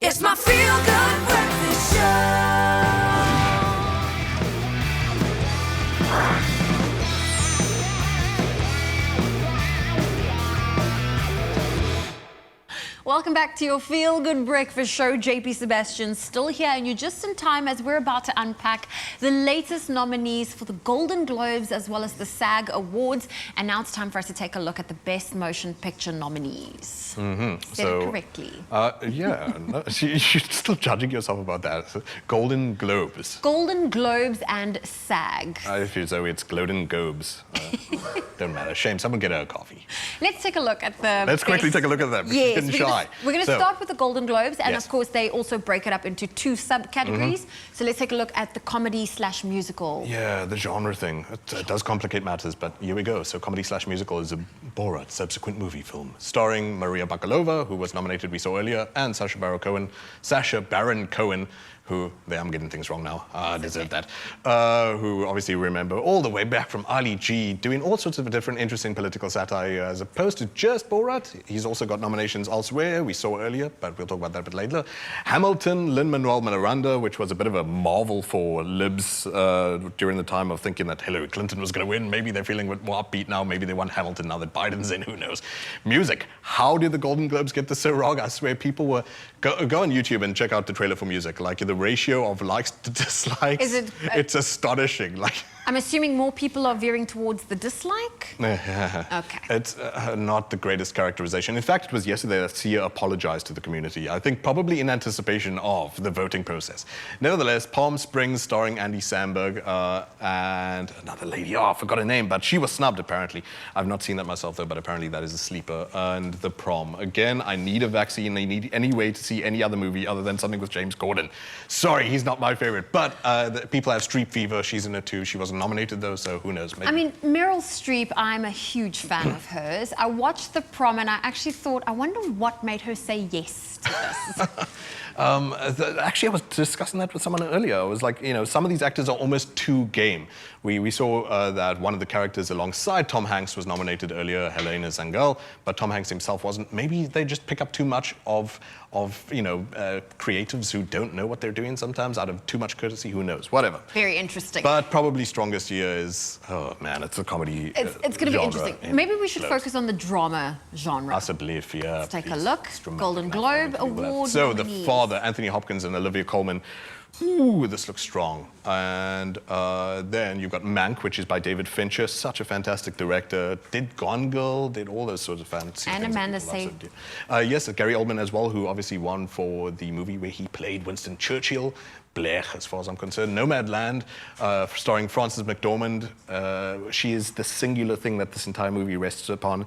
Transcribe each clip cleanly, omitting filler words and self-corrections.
It's my feel-good breakfast show. Welcome back to your Feel Good Breakfast Show. JP Sebastian still here, and you're just in time as we're about to unpack the latest nominees for the Golden Globes as well as the SAG Awards. And now it's time for us to take a look at the Best Motion Picture nominees. Said it correctly. Yeah, no, you're still judging yourself about that. Golden Globes. Golden Globes and SAG. I feel so it's Golden Globes. Don't matter. Shame, someone get her a coffee. Let's take a look at the Let's quickly take a look at them. Yes, Shy. we're going to start with the Golden Globes, and Yes. of course they also break it up into two subcategories. So let's take a look at the comedy/musical. Yeah, the genre thing. It does complicate matters, but here we go. So comedy/musical is a Borat subsequent movie film starring Maria Bakalova, who was nominated, we saw earlier, and Sacha Baron Cohen, who, I'm getting things wrong now, I deserve that, who obviously remember all the way back from Ali G, doing all sorts of different interesting political satire as opposed to just Borat. He's also got nominations elsewhere, we saw earlier, but we'll talk about that a bit later. Hamilton, Lin-Manuel Miranda, which was a bit of a marvel for libs during the time of thinking that Hillary Clinton was going to win. Maybe they're feeling a bit more upbeat now, maybe they want Hamilton now that Biden's in, who knows. Music, how did the Golden Globes get this so wrong? I swear people were, go on YouTube and check out the trailer for Music, like the ratio of likes to dislikes, it's astonishing. Like, I'm assuming more people are veering towards the dislike? Okay. It's not the greatest characterization. In fact, it was yesterday that Sia apologized to the community, I think probably in anticipation of the voting process. Nevertheless, Palm Springs starring Andy Samberg and another lady, I forgot her name, but she was snubbed apparently. I've not seen that myself though, but apparently that is a sleeper. And The Prom. Again, I need a vaccine. I need any way to see any other movie other than something with James Corden. Sorry, he's not my favorite, but people have Streep Fever. She's in it too. She wasn't nominated though, so who knows? Maybe. I mean, Meryl Streep, I'm a huge fan of hers. I watched The Prom and I actually thought, I wonder what made her say yes to this. Actually, I was discussing that with someone earlier. I was like, you know, some of these actors are almost too game. We saw that one of the characters alongside Tom Hanks was nominated earlier, Helena Zangel, but Tom Hanks himself wasn't. Maybe they just pick up too much of creatives who don't know what they're doing sometimes out of too much courtesy. Who knows? Whatever. Very interesting. But probably strongest here is, oh man, it's a comedy. It's going to be interesting. Maybe we should focus on the drama genre. Possibly, yeah. Let's take a look. Golden Globe Award So nominees. The Father, Anthony Hopkins and Olivia Colman. Ooh, this looks strong. And then you've got Mank, which is by David Fincher, such a fantastic director. Did Gone Girl, did all those sorts of fancy and things. Amanda Seyfried. Yes, Gary Oldman as well, who obviously won for the movie where he played Winston Churchill. Blech, as far as I'm concerned. Nomadland, starring Frances McDormand. She is the singular thing that this entire movie rests upon.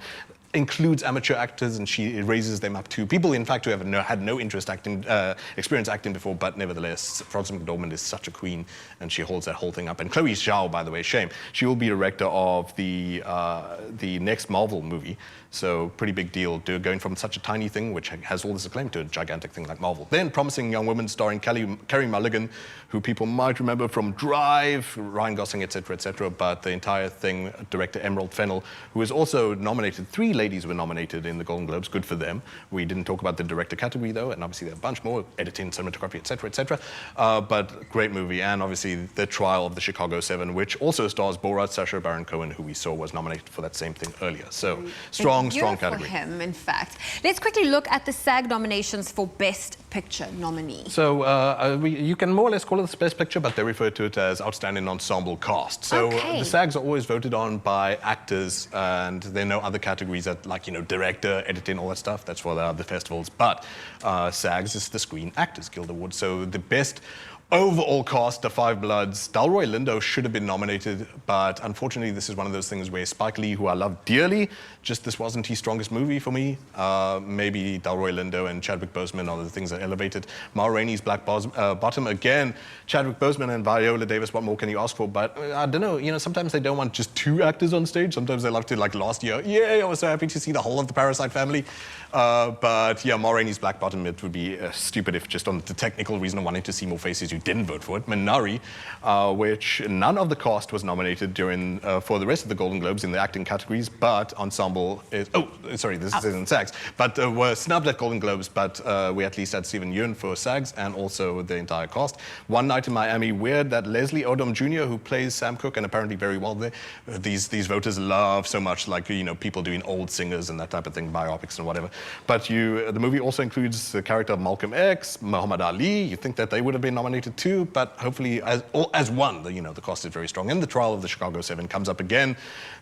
Includes amateur actors, and she raises them up to people, in fact, who have had no experience acting before, but nevertheless, Frances McDormand is such a queen, and she holds that whole thing up. And Chloe Zhao, by the way, shame. She will be director of the next Marvel movie, so pretty big deal, going from such a tiny thing, which has all this acclaim, to a gigantic thing like Marvel. Then Promising Young Woman, starring Carey Mulligan, who people might remember from Drive, Ryan Gosling, etc., but the entire thing, director Emerald Fennell, who is also nominated. 3 ladies were nominated in the Golden Globes, good for them. We didn't talk about the director category though, and obviously there are a bunch more, editing, cinematography, etc., but great movie, and obviously The Trial of the Chicago 7, which also stars Borat. Sacha Baron Cohen, who we saw was nominated for that same thing earlier. So strong category. For him, in fact. Let's quickly look at the SAG nominations for Best Picture nominee. So you can more or less call it the Best Picture, but they refer to it as Outstanding Ensemble Cast. So the SAGs are always voted on by actors, and there are no other categories that, like, you know, director, editing, all that stuff. That's for the other festivals. But SAGs is the Screen Actors Guild Award. So the best overall cast, The Five Bloods. Delroy Lindo should have been nominated, but unfortunately this is one of those things where Spike Lee, who I love dearly, just this wasn't his strongest movie for me. Maybe Delroy Lindo and Chadwick Boseman are the things that elevated. Ma Rainey's Black Bottom, again, Chadwick Boseman and Viola Davis, what more can you ask for? But I don't know, you know, sometimes they don't want just 2 actors on stage. Sometimes they love to, like last year, yay, I was so happy to see the whole of the Parasite family. But yeah, Ma Rainey's Black Bottom, it would be stupid if just on the technical reason of wanting to see more faces, you didn't vote for it, Minari, which none of the cast was nominated during for the rest of the Golden Globes in the acting categories, but ensemble is, this is in SAGs, but were snubbed at Golden Globes, but we at least had Stephen Yeun for SAGs and also the entire cast. One Night in Miami, weird that Leslie Odom Jr., who plays Sam Cooke and apparently very well there, these voters love so much, like, you know, people doing old singers and that type of thing, biopics and whatever. But the movie also includes the character of Malcolm X, Muhammad Ali. You think that they would have been nominated too, but hopefully as one, you know, the cast is very strong. And The Trial of the Chicago 7 comes up again.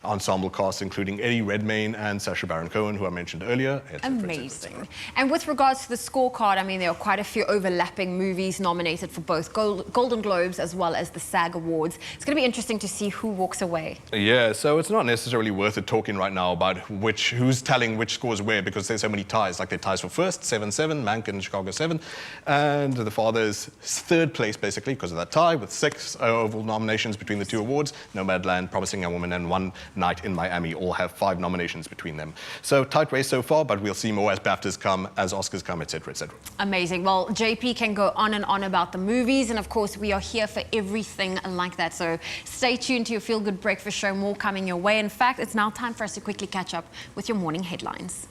Ensemble cast including Eddie Redmayne and Sacha Baron Cohen, who I mentioned earlier. Et cetera, Amazing. et cetera, et cetera. And with regards to the scorecard, I mean, there are quite a few overlapping movies nominated for both Golden Globes as well as the SAG Awards. It's going to be interesting to see who walks away. Yeah, so it's not necessarily worth it talking right now about who's telling which scores where, because there's so many ties. Like, there are ties for first, 7-7, Mank and Chicago 7, and The Father's third place, basically, because of that tie, with 6 overall nominations between the 2 awards. Nomadland, Promising Young Woman, and One Night in Miami all have 5 nominations between them. So tight race so far, but we'll see more as BAFTAs come, as Oscars come, etc., etc. Amazing. Well, JP can go on and on about the movies, and of course, we are here for everything like that. So stay tuned to your Feel Good Breakfast show. More coming your way. In fact, it's now time for us to quickly catch up with your morning headlines.